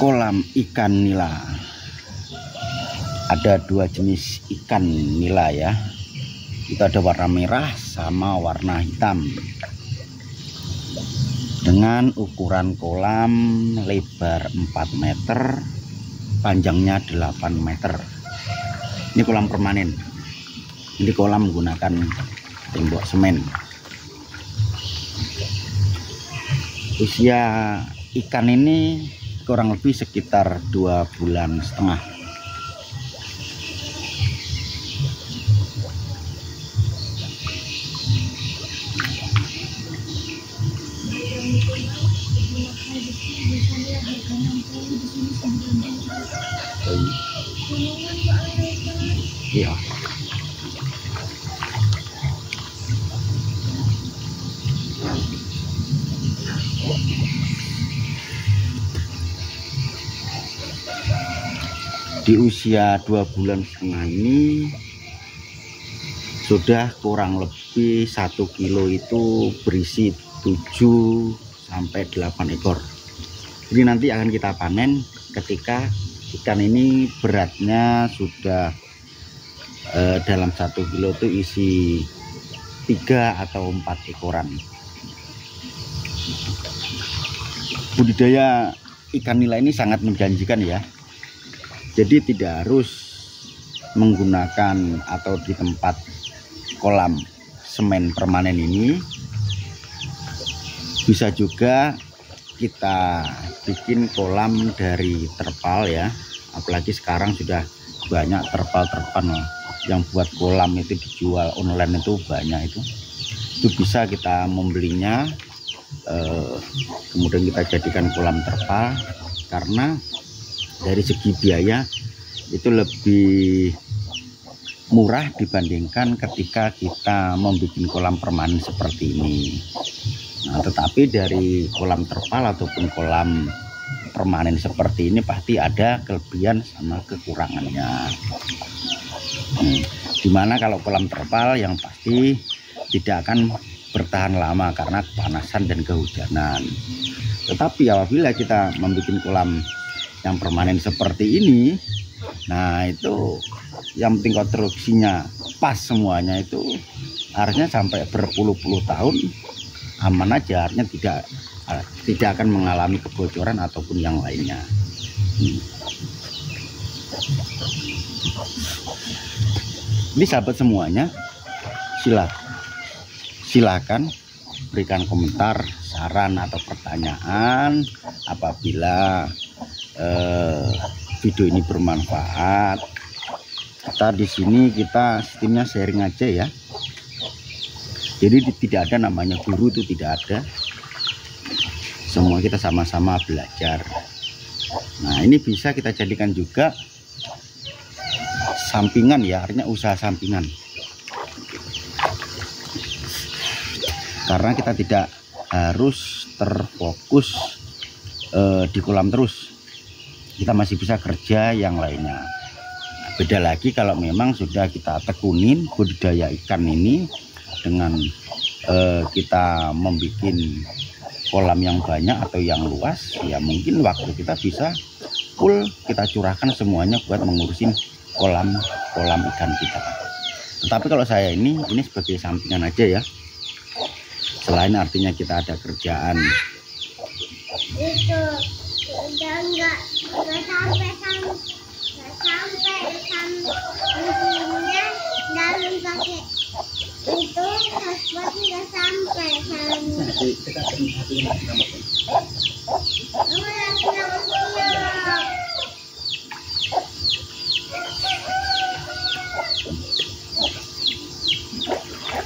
kolam ikan nila. Ada dua jenis ikan nila ya. Itu ada warna merah sama warna hitam. Dengan ukuran kolam lebar 4 meter, panjangnya 8 meter. Ini kolam permanen. Ini kolam menggunakan tembok semen. Usia ikan ini kurang lebih sekitar 2,5 bulan. Iya. Di usia 2,5 bulan ini sudah kurang lebih 1 kilo itu berisi 7 sampai 8 ekor. Jadi nanti akan kita panen ketika ikan ini beratnya sudah dalam 1 kilo itu isi 3 atau 4 ekoran. Budidaya ikan nila ini sangat menjanjikan ya. Jadi tidak harus menggunakan atau di tempat kolam semen permanen ini, bisa juga kita bikin kolam dari terpal ya. Apalagi sekarang sudah banyak terpal-terpal yang buat kolam itu dijual online itu banyak itu bisa kita membelinya, kemudian kita jadikan kolam terpal. Karena dari segi biaya itu lebih murah dibandingkan ketika kita membuat kolam permanen seperti ini. Nah, tetapi dari kolam terpal ataupun kolam permanen seperti ini pasti ada kelebihan sama kekurangannya. Dimana kalau kolam terpal yang pasti tidak akan bertahan lama karena kepanasan dan kehujanan. Tetapi apabila kita membuat kolam yang permanen seperti ini, nah itu yang penting konstruksinya pas semuanya, itu harusnya sampai berpuluh-puluh tahun aman aja, artinya tidak akan mengalami kebocoran ataupun yang lainnya. Ini sahabat semuanya, silakan berikan komentar, saran atau pertanyaan apabila video ini bermanfaat. Di sini kita sistemnya sharing aja ya. Jadi tidak ada namanya guru, itu tidak ada. Semua kita sama-sama belajar. Nah, ini bisa kita jadikan juga sampingan ya, artinya usaha sampingan. Karena kita tidak harus terfokus di kolam terus. Kita masih bisa kerja yang lainnya. Beda lagi kalau memang sudah kita tekunin budidaya ikan ini dengan kita membuat kolam yang banyak atau yang luas, ya mungkin waktu kita bisa full kita curahkan semuanya buat mengurusin kolam ikan kita. Tetapi kalau saya ini sebagai sampingan aja ya. Selain artinya kita ada kerjaan. Itu udah nggak sampai dalam pakai itu hotspot nggak sampai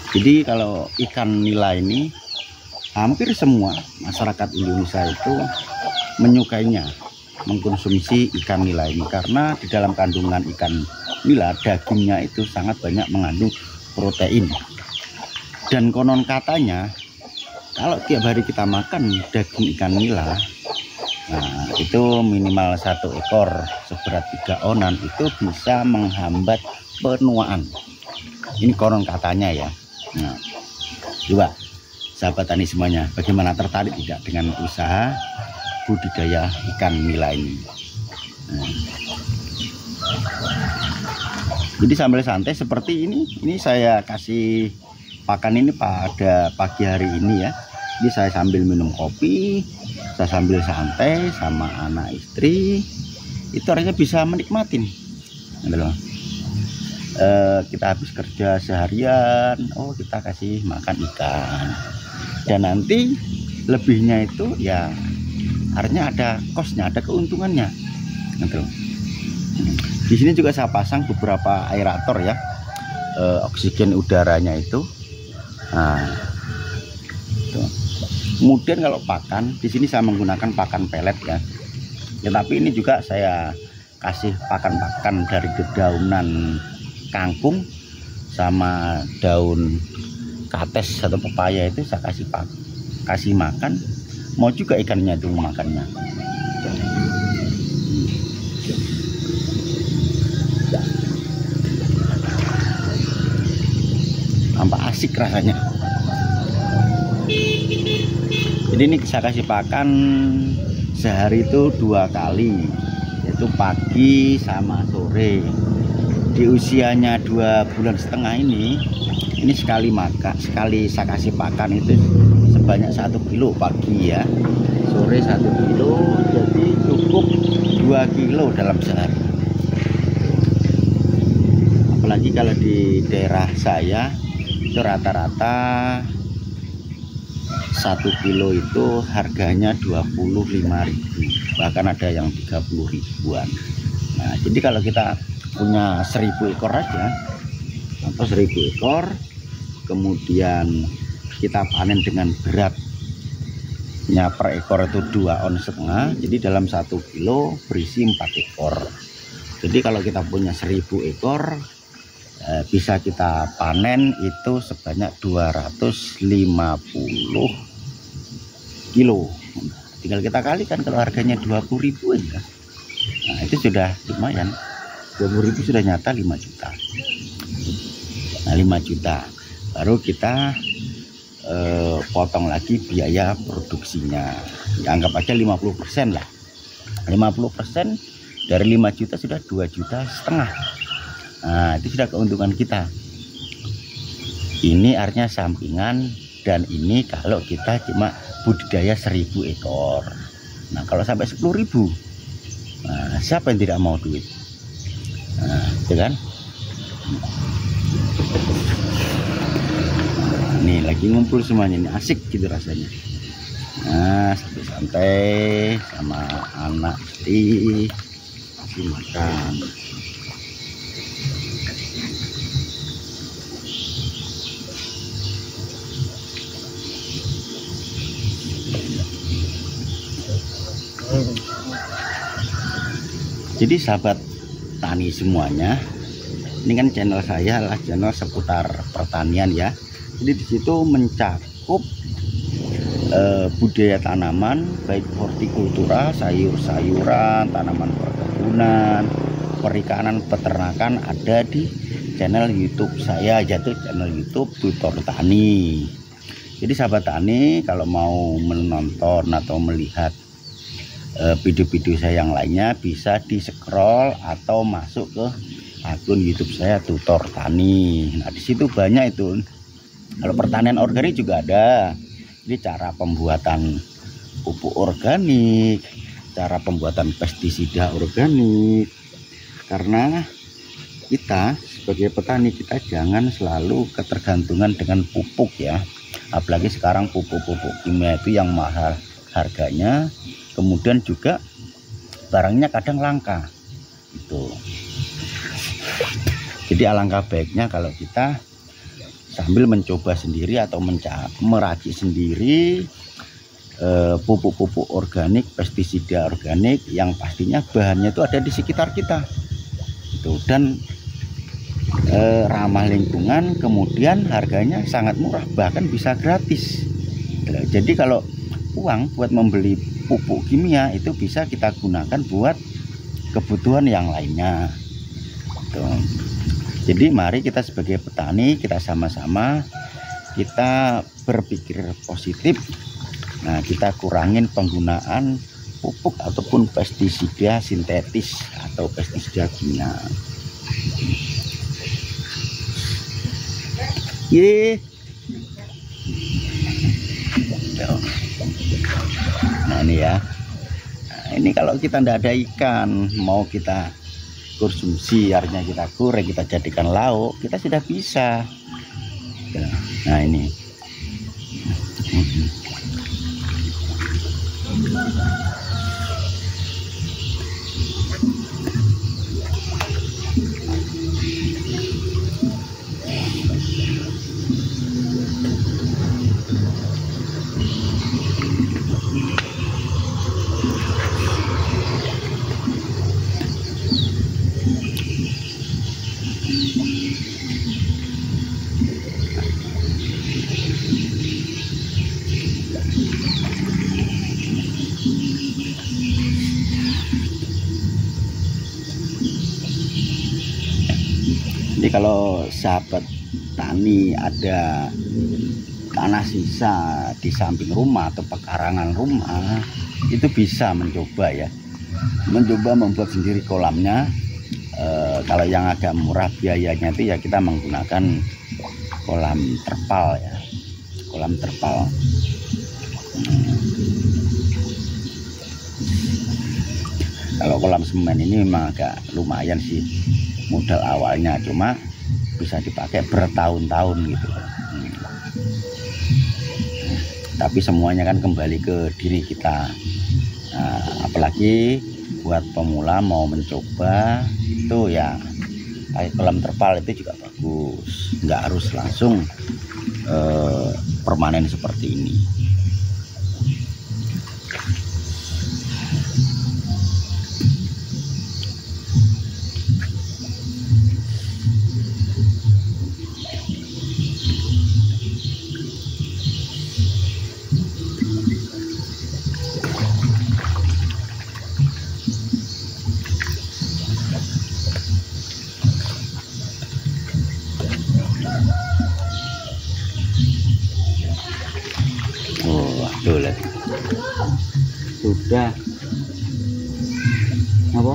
Jadi kalau ikan nila ini hampir semua masyarakat Indonesia itu menyukainya, mengkonsumsi ikan nila ini, karena di dalam kandungan ikan nila dagingnya itu sangat banyak mengandung protein. Dan konon katanya kalau tiap hari kita makan daging ikan nila, nah itu minimal 1 ekor seberat 3 onan itu bisa menghambat penuaan. Ini konon katanya ya. Nah, coba sahabat tani semuanya, bagaimana, tertarik tidak dengan usaha budidaya ikan nila ini. Nah, jadi sambil santai seperti ini saya kasih pakan ini pada pagi hari ini ya. Jadi saya sambil minum kopi, saya sambil santai sama anak istri, itu harusnya bisa menikmatin. Kita habis kerja seharian, oh kita kasih makan ikan, dan nanti lebihnya itu ya harusnya ada kosnya, ada keuntungannya. Di sini juga saya pasang beberapa aerator ya, oksigen udaranya itu. Nah, itu. Kemudian kalau pakan di sini saya menggunakan pakan pelet ya. Tapi ini juga saya kasih pakan dari dedaunan kangkung sama daun kates atau pepaya, itu saya kasih makan. Mau juga ikannya itu makannya. Tampak asik rasanya. Jadi ini saya kasih pakan sehari itu 2 kali, yaitu pagi sama sore. Di usianya 2,5 bulan ini sekali saya kasih pakan itu sebanyak 1 kilo pagi ya, sore 1 kilo, jadi cukup 2 kilo dalam sehari. Apalagi kalau di daerah saya itu rata-rata 1 kilo itu harganya 25.000, bahkan ada yang 30 ribuan. Nah, jadi kalau kita punya 1.000 ekor aja atau 1.000 ekor, kemudian kita panen dengan beratnya per ekor itu 2,5 ons, jadi dalam 1 kilo berisi 4 ekor. Jadi kalau kita punya 1.000 ekor, bisa kita panen itu sebanyak 250 kilo. Tinggal kita kalikan, kalau harganya 20.000 aja, nah itu sudah lumayan. 20.000 sudah nyata 5 juta. Nah 5 juta baru kita potong lagi biaya produksinya, ya, anggap aja 50% lah. 50% dari 5 juta sudah 2,5 juta. Nah, itu sudah keuntungan kita. Ini artinya sampingan, dan ini kalau kita cuma budidaya 1.000 ekor. Nah, kalau sampai 10.000, nah, siapa yang tidak mau duit? Nah, itu kan. Nih lagi ngumpul semuanya, ini asik gitu rasanya. Nah, santai sama anak istri, kasih makan. Jadi sahabat tani semuanya, ini kan channel saya adalah channel seputar pertanian ya. Jadi di situ mencakup budaya tanaman, baik hortikultura, sayur-sayuran, tanaman perkebunan, perikanan, peternakan, ada di channel YouTube saya, yaitu channel YouTube Tutor Tani. Jadi sahabat tani kalau mau menonton atau melihat video-video saya yang lainnya, bisa di scroll atau masuk ke akun YouTube saya Tutor Tani. Nah di situ banyak itu. Kalau pertanian organik juga ada. Jadi cara pembuatan pupuk organik, cara pembuatan pestisida organik. Karena kita sebagai petani, kita jangan selalu ketergantungan dengan pupuk ya. Apalagi sekarang pupuk-pupuk kimia itu yang mahal harganya. Kemudian juga barangnya kadang langka itu. Jadi alangkah baiknya kalau kita sambil mencoba sendiri atau meracik sendiri pupuk-pupuk organik, pestisida organik yang pastinya bahannya itu ada di sekitar kita itu, dan ramah lingkungan, kemudian harganya sangat murah, bahkan bisa gratis. Jadi kalau uang buat membeli pupuk kimia itu bisa kita gunakan buat kebutuhan yang lainnya gitu. Jadi mari kita sebagai petani, kita sama-sama kita berpikir positif. Nah, kita kurangin penggunaan pupuk ataupun pestisida sintetis atau pestisida kimia. Nah ini ya, nah, ini kalau kita tidak ada ikan, mau kita konsumsi, artinya kita goreng, kita jadikan lauk, kita sudah bisa. Nah ini jadi kalau sahabat tani ada tanah sisa di samping rumah atau pekarangan rumah, itu bisa mencoba ya, mencoba membuat sendiri kolamnya. Kalau yang agak murah biayanya itu ya kita menggunakan kolam terpal ya, kolam terpal. Kalau kolam semen ini memang agak lumayan sih modal awalnya, cuma bisa dipakai bertahun-tahun gitu. Tapi semuanya kan kembali ke diri kita. Nah, apalagi buat pemula mau mencoba itu ya, kolam terpal itu juga bagus, nggak harus langsung permanen seperti ini. Tuh lihat, sudah apa?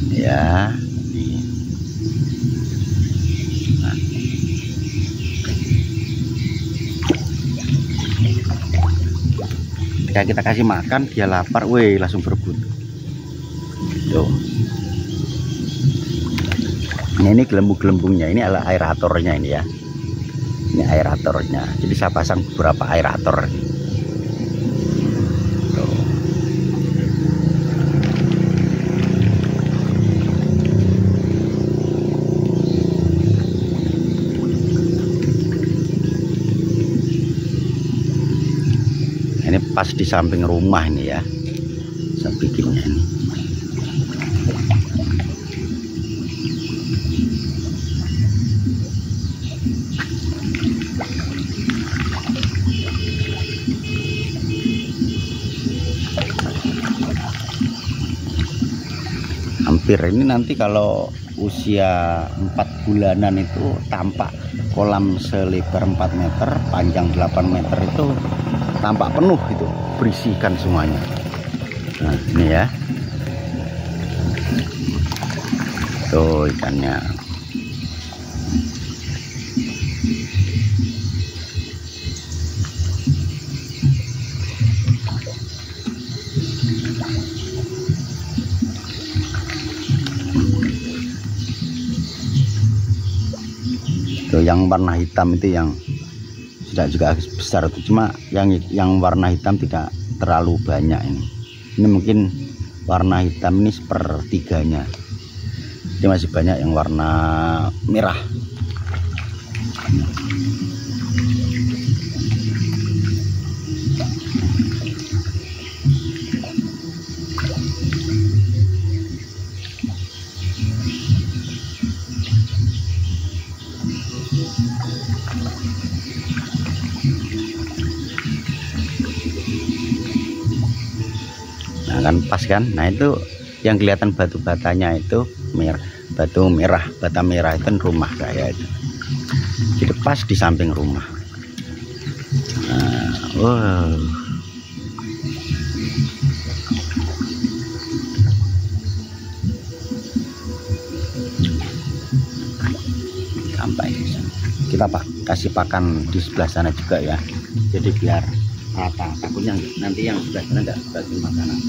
Ya. Ketika kita kasih makan dia lapar, weh langsung berebut. Tuh. Nah, ini gelembung-gelembungnya ini adalah aeratornya ini ya. Ini aeratornya. Jadi saya pasang beberapa aerator. Tuh. Ini pas di samping rumah ini ya, saya bikinnya ini. Hampir ini nanti kalau usia 4 bulanan itu tampak kolam selebar 4 meter, panjang 8 meter itu tampak penuh gitu, berisi ikan semuanya. Nah ini ya, tuh ikannya. Tuh yang warna hitam itu yang sudah juga besar itu, cuma yang warna hitam tidak terlalu banyak ini. Ini mungkin warna hitam ini sepertiganya. Ini masih banyak yang warna merah. Nah, kan pas kan. Nah itu yang kelihatan batu batanya itu merah, batu merah, bata merah itu rumah saya itu. Jadi pas di samping rumah. Nah, wow. Sampai kita kasih pakan di sebelah sana juga ya, jadi biar rata, takutnya nanti yang sebelah sana nggak bagi makanan.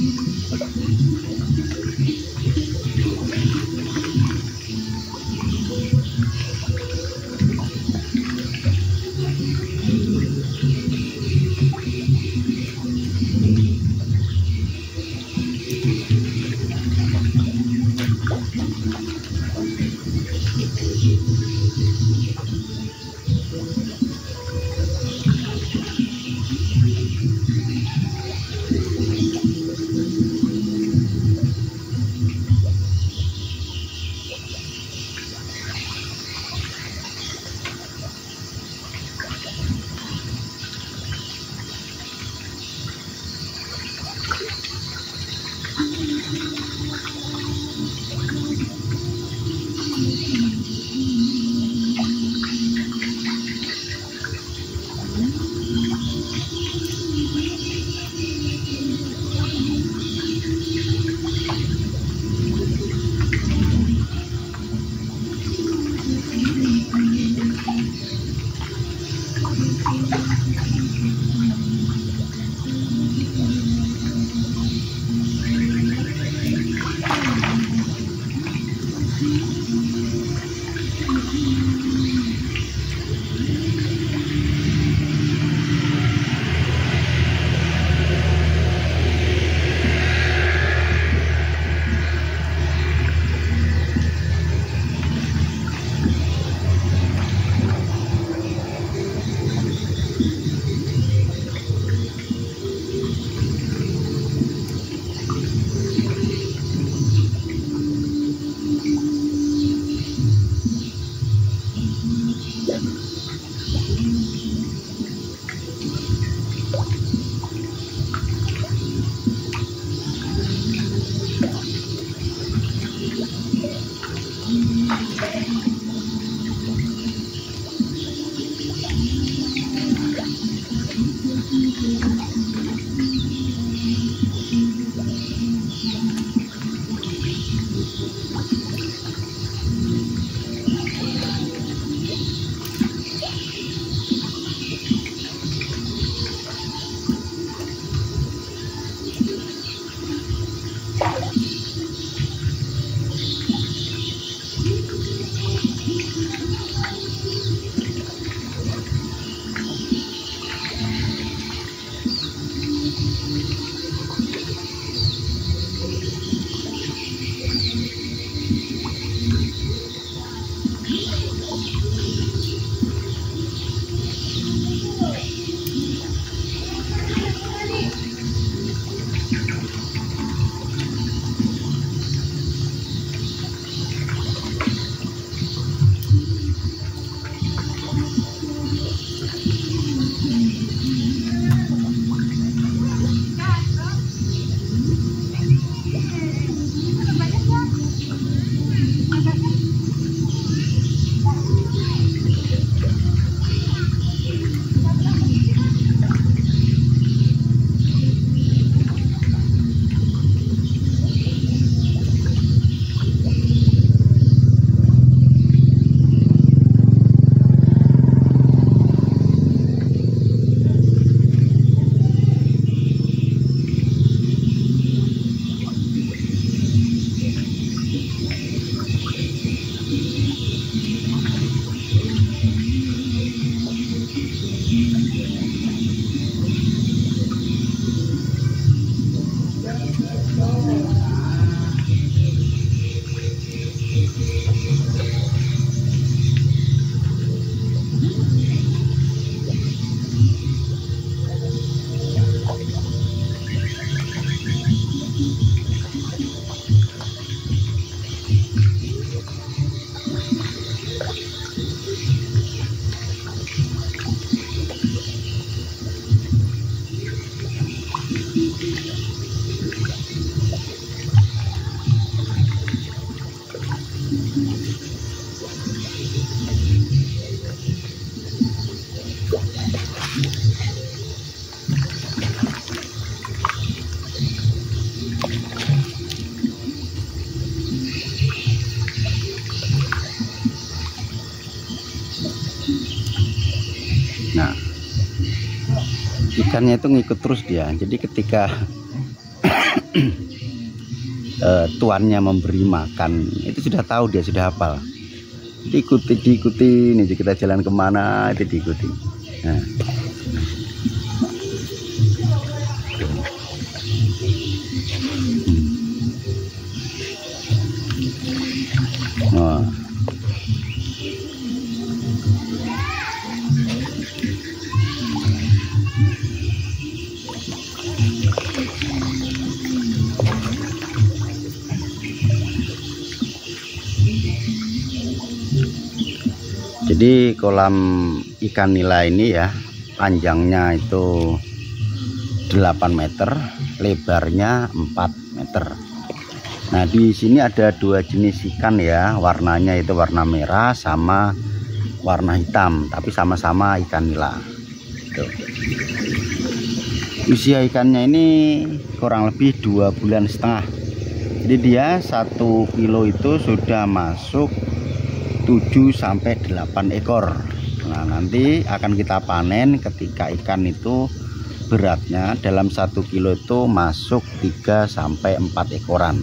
Nah, ikannya itu ngikut terus dia. Jadi ketika tuannya memberi makan, itu sudah tahu, dia sudah hafal. Diikuti ini, kita jalan kemana itu diikuti. Nah. Oh. Jadi kolam ikan nila ini ya, panjangnya itu 8 meter, lebarnya 4 meter. Nah, di sini ada 2 jenis ikan ya, warnanya itu warna merah sama warna hitam, tapi sama-sama ikan nila. Tuh. Usia ikannya ini kurang lebih 2,5 bulan. Jadi dia 1 kilo itu sudah masuk 7-8 ekor. Nah, nanti akan kita panen ketika ikan itu beratnya dalam 1 kilo itu masuk 3-4 ekoran.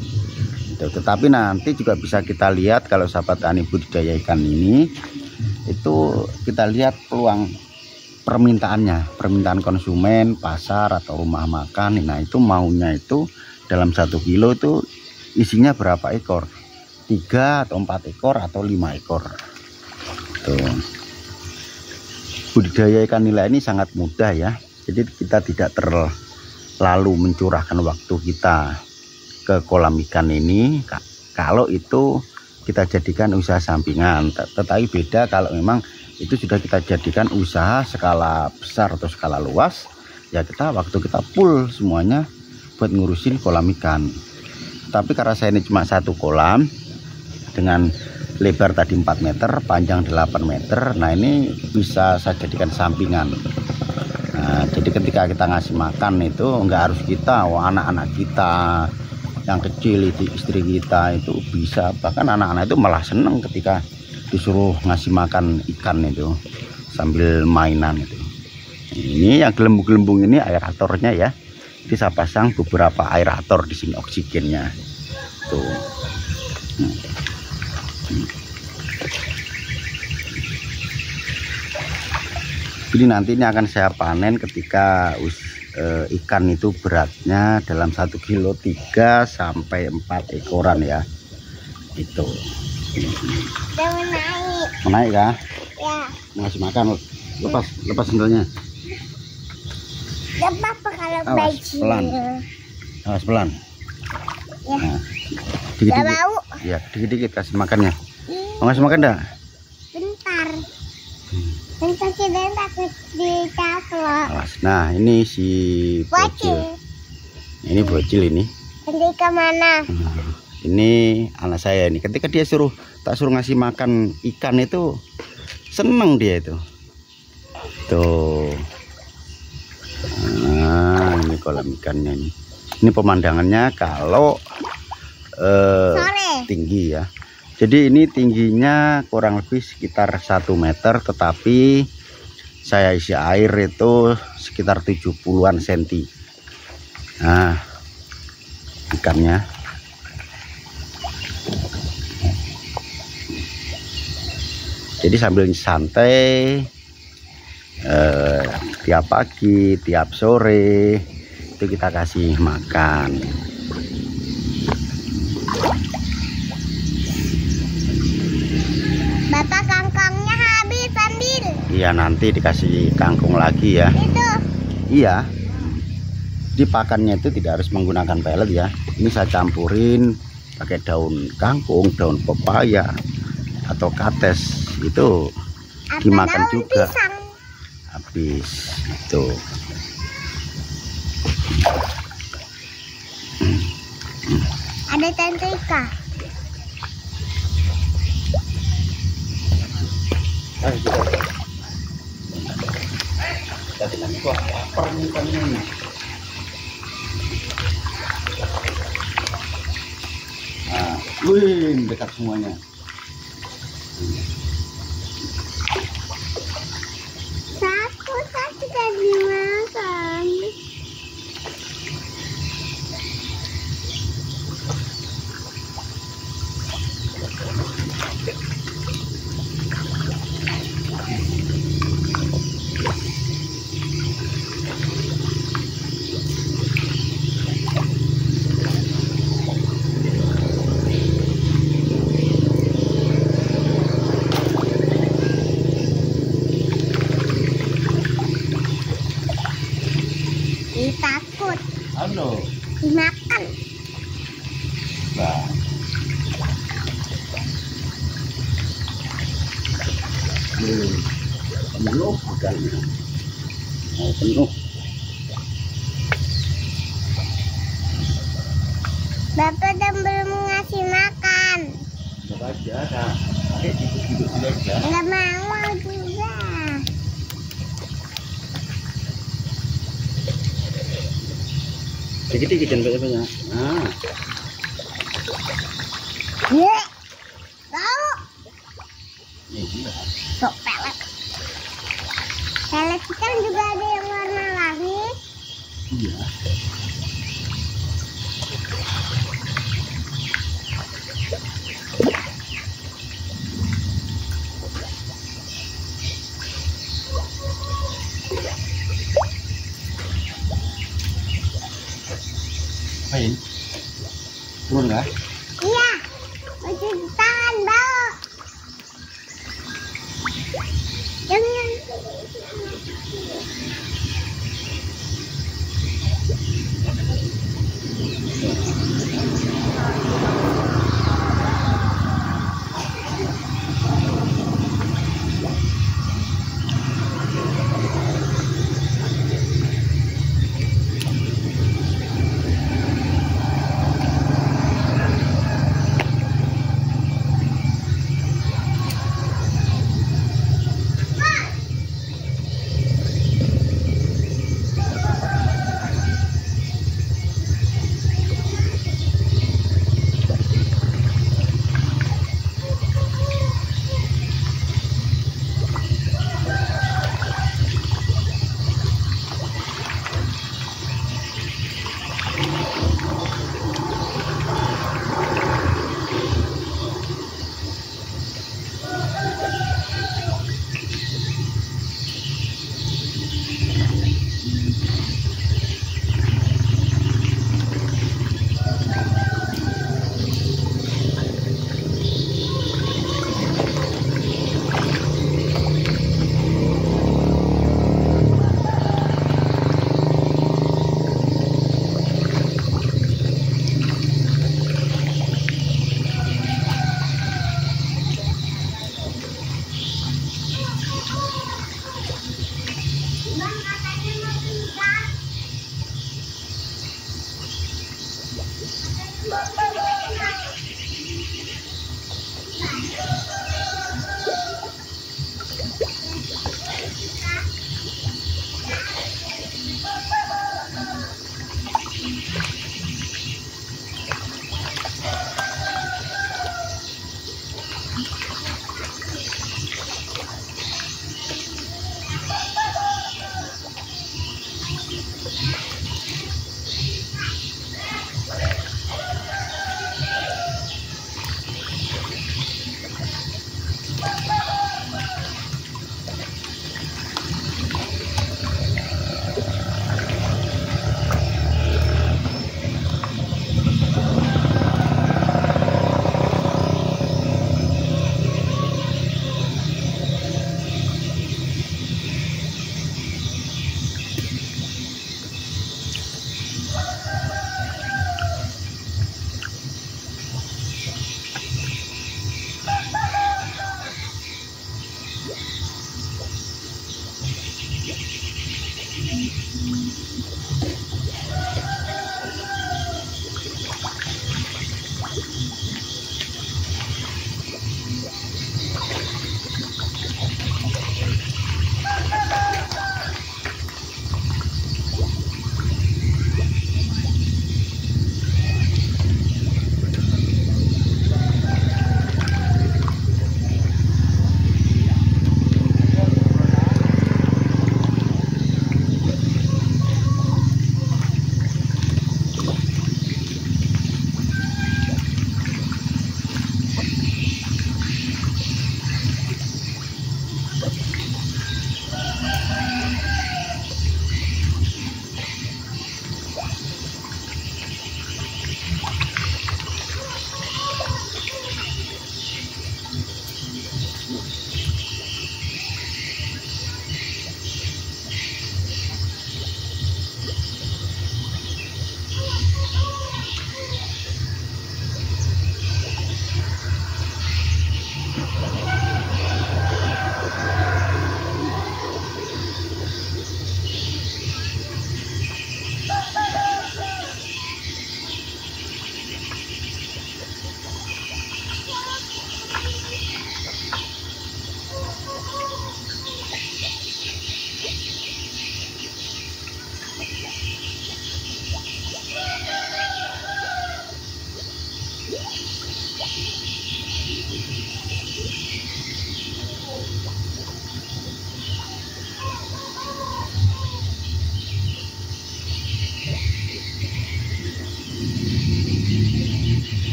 Tetapi nanti juga bisa kita lihat kalau sahabat tani budidaya ikan ini, itu kita lihat peluang permintaannya, permintaan konsumen, pasar atau rumah makan. Nah, itu maunya itu dalam 1 kilo itu isinya berapa ekor, 3 atau 4 ekor atau 5 ekor. Tuh. Budidaya ikan nila ini sangat mudah ya, jadi kita tidak terlalu mencurahkan waktu kita ke kolam ikan ini kalau itu kita jadikan usaha sampingan. Tetapi beda kalau memang itu sudah kita jadikan usaha skala besar atau skala luas, ya waktu kita full semuanya buat ngurusin kolam ikan. Tapi karena saya ini cuma 1 kolam dengan lebar tadi 4 meter, panjang 8 meter, nah ini bisa saya jadikan sampingan. Nah, jadi ketika kita ngasih makan itu enggak harus kita, anak-anak kita yang kecil, itu istri kita itu bisa, bahkan anak-anak itu malah seneng ketika disuruh ngasih makan ikan itu sambil mainan itu. Ini yang gelembung-gelembung ini aeratornya ya, jadi saya pasang beberapa aerator di sini, oksigennya tuh. Jadi nanti ini akan saya panen ketika ikan itu beratnya dalam 1 kilo 3-4 ekoran ya. Itu. Udah menaik. Menaik kah? Ya. Ngasih makan. Lepas sendalnya. Gak apa-apa kalau Awas, baju. pelan. Awas pelan. Ya. Nah, Gak dikit-dikit. bau. Ya, dikit-dikit kasih makannya. Mau ngasih makan dah? Bentar. Bentar kita takut dicaplok. Awas. Nah, ini si bocil. Ini bocil ini. Nanti kemana? Ini anak saya ini. Ketika dia tak suruh ngasih makan ikan itu seneng dia itu. Tuh. Nah, ini kolam ikannya ini. Ini pemandangannya kalau tinggi ya. Jadi ini tingginya kurang lebih sekitar 1 meter, tetapi saya isi air itu sekitar 70-an cm. Nah, ikannya. Jadi sambil santai tiap pagi, tiap sore itu kita kasih makan. Bapak, kangkongnya habis, ambil. Iya, nanti dikasih kangkung lagi ya. Itu. Iya. Di pakannya itu tidak harus menggunakan pelet ya. Ini saya campurin pakai daun kangkung, daun pepaya atau kates, itu dimakan juga. Pisang. Habis itu. Ada tante Ika. Nah, wih, dekat semuanya. Penuh ikannya, mau penuh. Bapak dan belum ngasih makan. Coba aja, Kak. Oke, duduk dulu aja. Nggak mau juga. Dikit-dikit jangan banyak-banyak. Nah. Ya. Tahu. Iya. Sok pelet. Pelet ikan juga ada yang warna langit. Iya. Apain? Turun nggak? Iya. Cuci tangan bau. Jangan.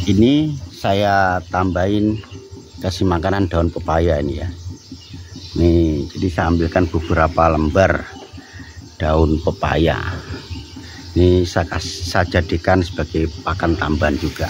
Ini saya tambahin kasih makanan daun pepaya ini ya. Nih, jadi saya ambilkan beberapa lembar daun pepaya. Ini saya jadikan sebagai pakan tambahan juga.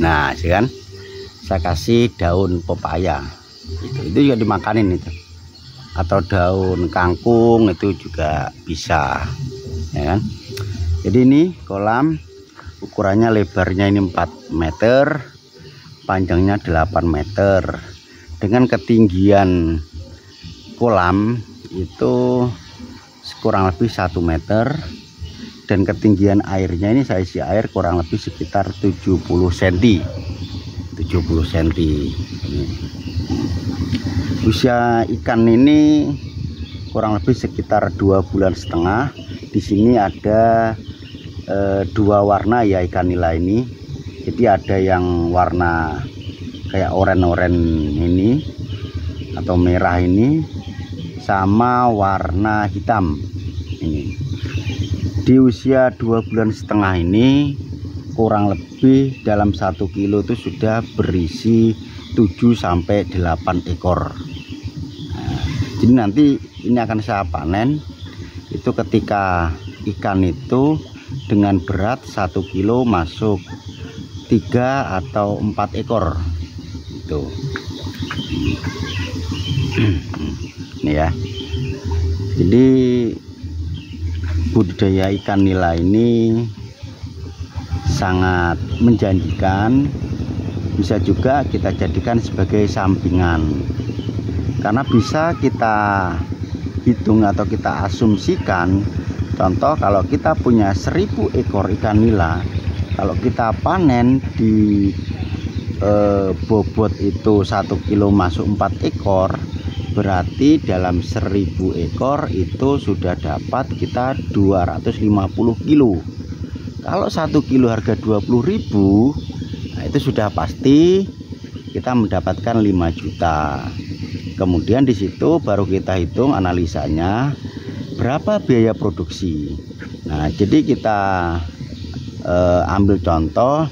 Nah, sih kan, saya kasih daun pepaya, itu juga dimakanin itu, atau daun kangkung itu juga bisa, ya kan. Jadi ini kolam ukurannya, lebarnya ini 4 meter, panjangnya 8 meter, dengan ketinggian kolam itu kurang lebih 1 meter. Dan ketinggian airnya ini saya isi air kurang lebih sekitar 70 cm. 70 cm. Usia ikan ini kurang lebih sekitar 2,5 bulan. Di sini ada 2 warna ya ikan nila ini. Jadi ada yang warna kayak oranye-oranye ini atau merah ini, sama warna hitam ini. Di usia 2,5 bulan ini kurang lebih dalam 1 kilo itu sudah berisi 7-8 ekor. Nah, jadi nanti ini akan saya panen itu ketika ikan itu dengan berat 1 kilo masuk 3 atau 4 ekor itu. Ini ya. Jadi budidaya ikan nila ini sangat menjanjikan, bisa juga kita jadikan sebagai sampingan, karena bisa kita hitung atau kita asumsikan. Contoh, kalau kita punya 1000 ekor ikan nila, kalau kita panen di bobot itu 1 kilo masuk 4 ekor, berarti dalam 1000 ekor itu sudah dapat kita 250 kilo. Kalau 1 kilo harga 20.000, nah itu sudah pasti kita mendapatkan 5 juta. Kemudian di situ baru kita hitung analisanya berapa biaya produksi. Nah, jadi kita ambil contoh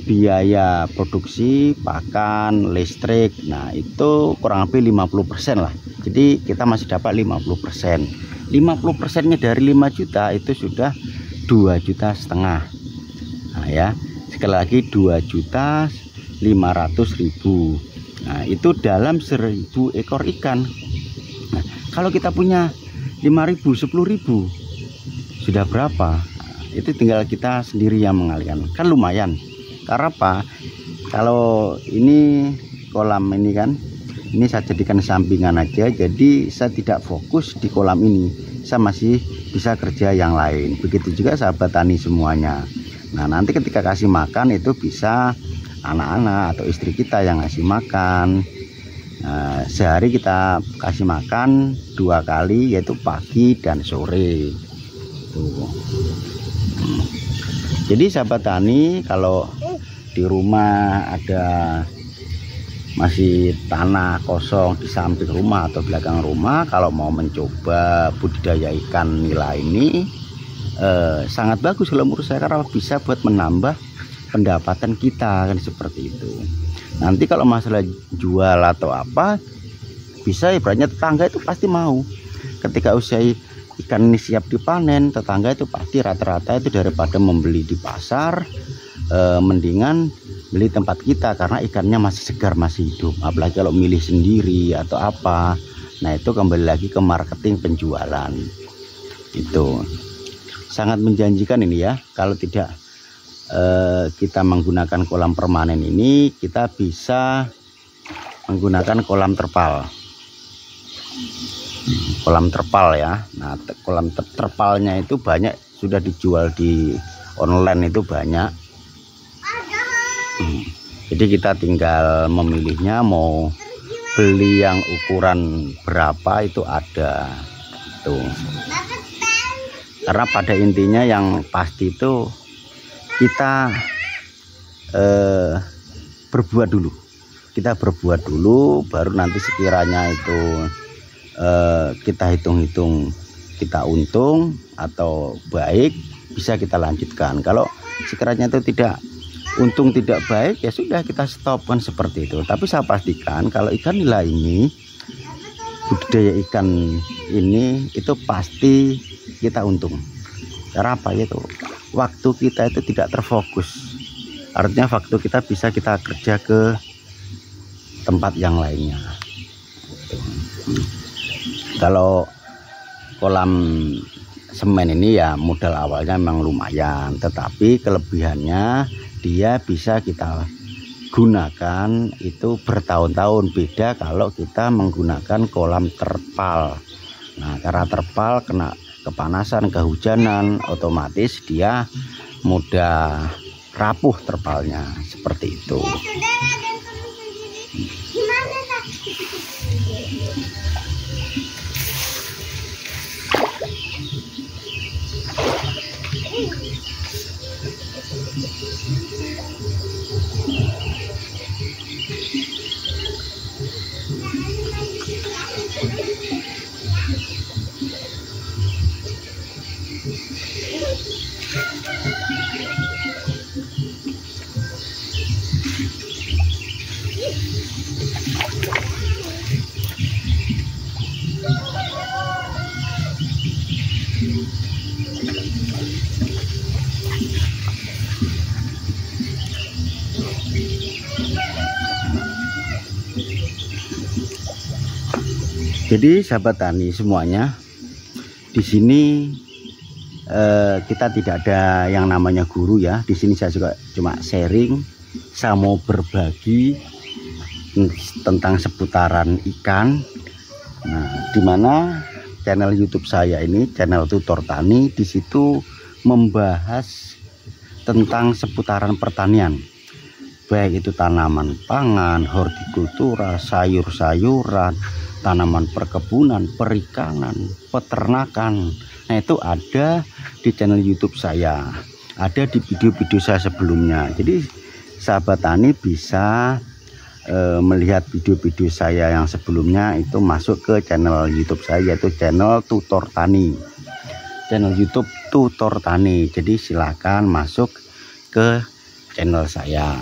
biaya produksi, pakan, listrik, nah itu kurang lebih 50% lah. Jadi kita masih dapat 50%. 50%-nya dari 5 juta itu sudah 2,5 juta. Nah ya, sekali lagi 2.500.000. Nah itu dalam 1.000 ekor ikan. Nah, kalau kita punya 5.000, 10.000, sudah berapa? Nah, itu tinggal kita sendiri yang mengalihkan, kan lumayan. Karena apa? Kalau ini kolam ini kan, ini saya jadikan sampingan aja, jadi saya tidak fokus di kolam ini, saya masih bisa kerja yang lain. Begitu juga sahabat tani semuanya. Nah nanti ketika kasih makan itu bisa anak-anak atau istri kita yang ngasih makan. Nah, sehari kita kasih makan 2 kali, yaitu pagi dan sore. Tuh. Jadi sahabat tani, kalau di rumah ada masih tanah kosong di samping rumah atau belakang rumah, kalau mau mencoba budidaya ikan nila ini sangat bagus kalau menurut saya, karena bisa buat menambah pendapatan kita, kan seperti itu. Nanti kalau masalah jual atau apa, bisa ibaratnya tetangga itu pasti mau. Ketika usia ikan ini siap dipanen, tetangga itu pasti rata-rata itu daripada membeli di pasar, mendingan beli tempat kita, karena ikannya masih segar, masih hidup. Apalagi kalau milih sendiri atau apa, nah itu kembali lagi ke marketing, penjualan. Itu sangat menjanjikan ini ya. Kalau tidak kita menggunakan kolam permanen ini, kita bisa menggunakan kolam terpal. Kolam terpal ya. Nah kolam terpalnya itu banyak, sudah dijual di online itu banyak. Jadi kita tinggal memilihnya, mau beli yang ukuran berapa itu ada tuh. Karena pada intinya yang pasti itu kita berbuat dulu. Kita berbuat dulu, baru nanti sekiranya itu kita hitung-hitung kita untung atau baik, bisa kita lanjutkan. Kalau sekiranya itu tidak untung tidak baik, ya sudah kita stop kan seperti itu. Tapi saya pastikan kalau ikan nila ini, budidaya ikan ini itu pasti kita untung. Karena apa ya, itu waktu kita itu tidak terfokus. Artinya waktu kita bisa kita kerja ke tempat yang lainnya. Kalau kolam semen ini ya modal awalnya memang lumayan, tetapi kelebihannya dia bisa kita gunakan itu bertahun-tahun. Beda kalau kita menggunakan kolam terpal. Nah, karena terpal kena kepanasan, kehujanan, otomatis dia mudah rapuh terpalnya, seperti itu. Jadi sahabat tani semuanya, di sini kita tidak ada yang namanya guru ya. Di sini saya juga cuma sharing, saya mau berbagi tentang seputaran ikan. Nah, dimana channel YouTube saya ini, channel Tutor Tani, di situ membahas tentang seputaran pertanian, baik itu tanaman pangan, hortikultura, sayur-sayuran, tanaman perkebunan, perikanan, peternakan. Nah, itu ada di channel YouTube saya, ada di video-video saya sebelumnya. Jadi sahabat tani bisa melihat video-video saya yang sebelumnya itu masuk ke channel YouTube saya, yaitu channel Tutor Tani, channel YouTube Tutor Tani. Jadi silakan masuk ke channel saya.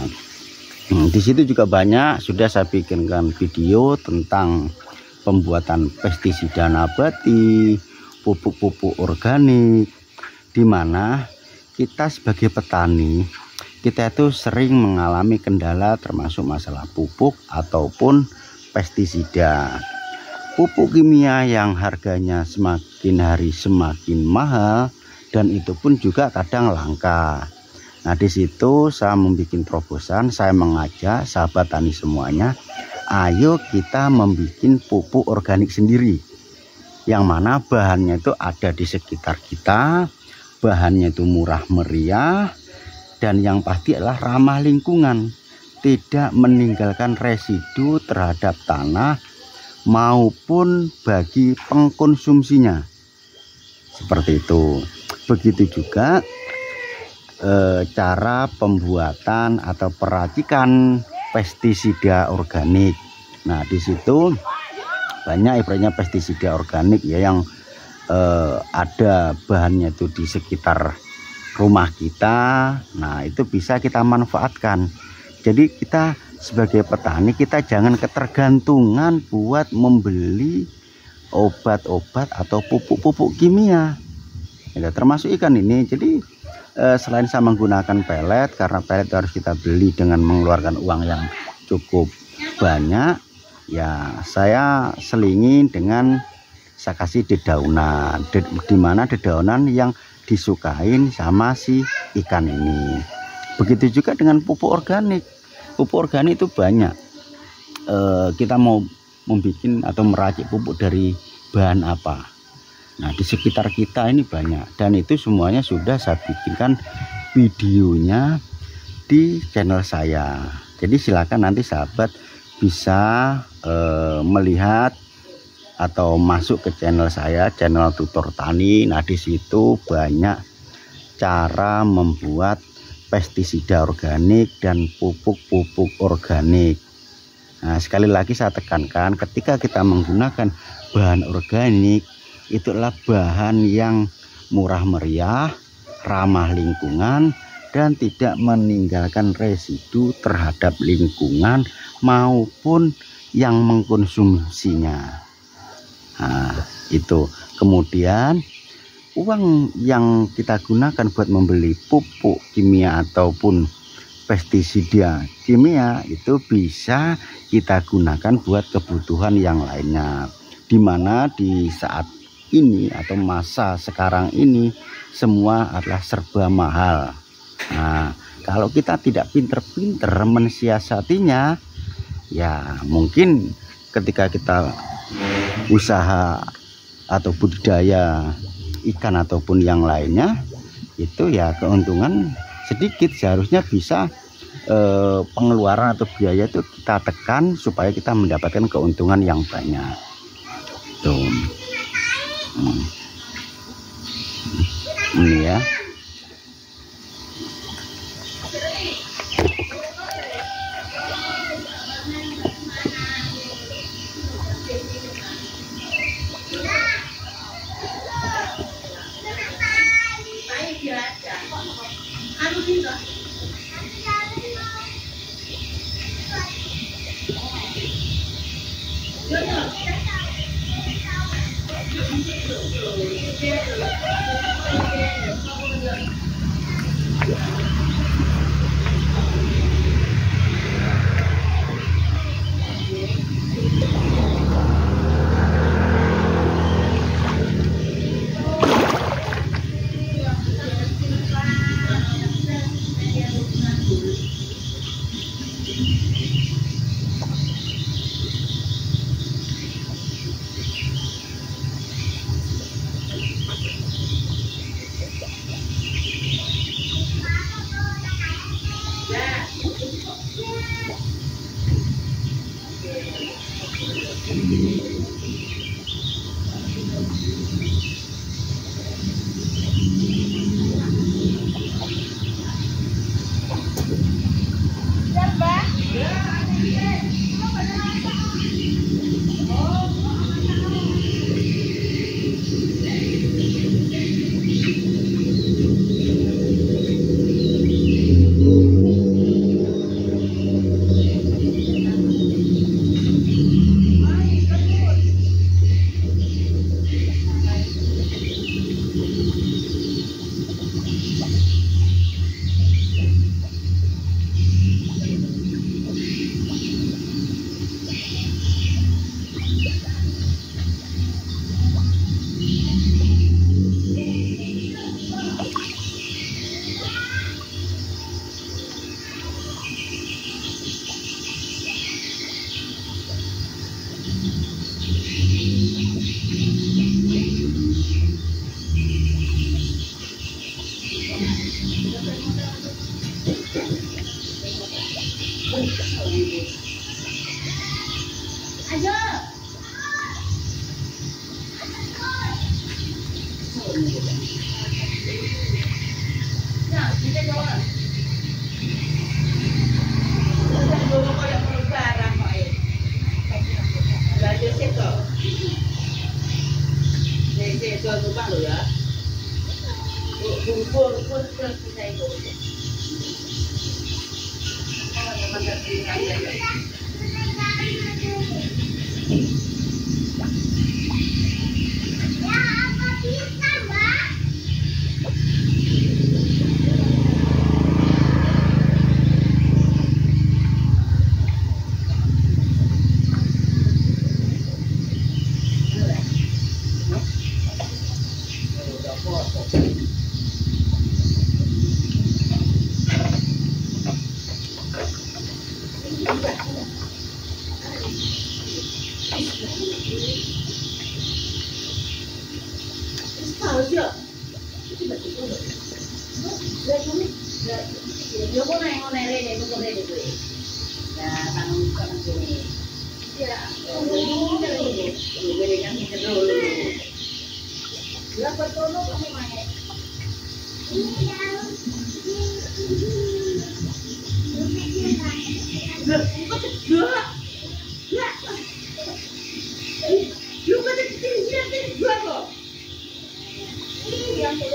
Di situ juga banyak sudah saya bikinkan video tentang pembuatan pestisida nabati, pupuk-pupuk organik, di mana kita sebagai petani kita itu sering mengalami kendala termasuk masalah pupuk ataupun pestisida. Pupuk kimia yang harganya semakin hari semakin mahal dan itu pun juga kadang langka. Nah, di situ saya membuat terobosan, saya mengajak sahabat tani semuanya, ayo kita membuat pupuk organik sendiri, yang mana bahannya itu ada di sekitar kita, bahannya itu murah meriah, dan yang pasti adalah ramah lingkungan, tidak meninggalkan residu terhadap tanah maupun bagi pengkonsumsinya. Seperti itu. Begitu juga cara pembuatan atau peracikan pestisida organik. Nah, di situ banyak ibaratnya pestisida organik ya yang ada bahannya itu di sekitar rumah kita. Nah, itu bisa kita manfaatkan. Jadi kita sebagai petani kita jangan ketergantungan buat membeli obat-obat atau pupuk-pupuk kimia ya, termasuk ikan ini. Jadi selain saya menggunakan pelet, karena pelet harus kita beli dengan mengeluarkan uang yang cukup banyak, ya saya selingi dengan saya kasih dedaunan, dimana dedaunan yang disukain sama si ikan ini. Begitu juga dengan pupuk organik. Pupuk organik itu banyak. Kita mau membuat atau meracik pupuk dari bahan apa. Nah, di sekitar kita ini banyak, dan itu semuanya sudah saya bikinkan videonya di channel saya. Jadi silakan nanti sahabat bisa melihat atau masuk ke channel saya, channel Tutor Tani. Nah, di situ banyak cara membuat pestisida organik dan pupuk-pupuk organik. Nah, sekali lagi saya tekankan, ketika kita menggunakan bahan organik, itu adalah bahan yang murah meriah, ramah lingkungan, dan tidak meninggalkan residu terhadap lingkungan maupun yang mengkonsumsinya. Nah, itu. Kemudian uang yang kita gunakan buat membeli pupuk kimia ataupun pestisida kimia itu bisa kita gunakan buat kebutuhan yang lainnya, dimana di saat ini atau masa sekarang ini semua adalah serba mahal. Nah, kalau kita tidak pinter-pinter mensiasatinya, ya mungkin ketika kita usaha atau budidaya ikan ataupun yang lainnya itu ya keuntungan sedikit. Seharusnya bisa pengeluaran atau biaya itu kita tekan supaya kita mendapatkan keuntungan yang banyak tuh. Ini ya. Iya,